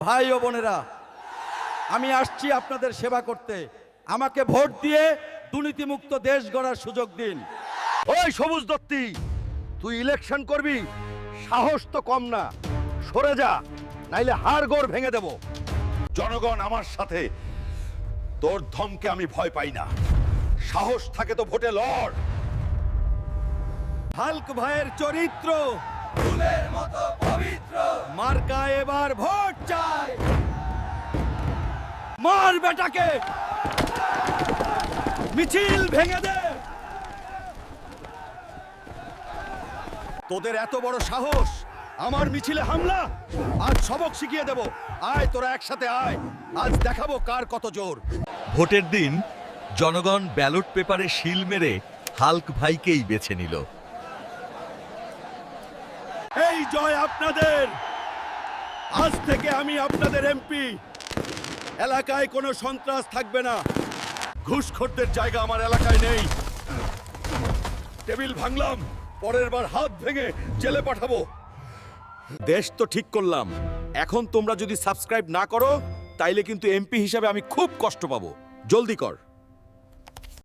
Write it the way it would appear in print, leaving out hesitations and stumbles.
ভাই ও বোনেরা, আমি আসছি আপনাদের সেবা করতে। আমাকে ভোট দিয়ে দুর্নীতিমুক্ত দেশ গড়ার সুযোগ দিন। ওই সবুজ দত্তি, তুই ইলেকশন করবি? সাহস তো কম না, সরে যা, নাইলে হাড়গোড় ভেঙে দেব। জনগণ আমার সাথে, তোর ধমকে আমি ভয় পাই না। সাহস থাকে তো ভোটে লড়। হাল্ক ভাইয়ের চরিত্র ফুলের মতো পবিত্র, মার্কা এবার ভোট চাই। মার বেটাকে, মিছিল ভেঙে দে। তোদের এত বড় সাহস, আমার মিছিলে হামলা! আজ সবক শিখিয়ে দেব। আয় তোরা একসাথে আয়, আজ দেখাবো কার কত জোর। ভোটের দিন জনগণ ব্যালট পেপারে শিল মেরে হাল্ক ভাইকেই বেছে নিল। এই জয় আপনাদের। আজ থেকে আমি আপনাদের এমপি। এলাকায় কোনো সন্ত্রাস থাকবে না। ঘুষখোরদের জায়গা আমার এলাকায় নেই। টেবিল ভাঙলাম, পরের বার হাত ভেঙে জেলে পাঠাবো। দেশ তো ঠিক করলাম, এখন তোমরা যদি সাবস্ক্রাইব না করো তাইলে কিন্তু এমপি হিসাবে আমি খুব কষ্ট পাবো। জলদি কর।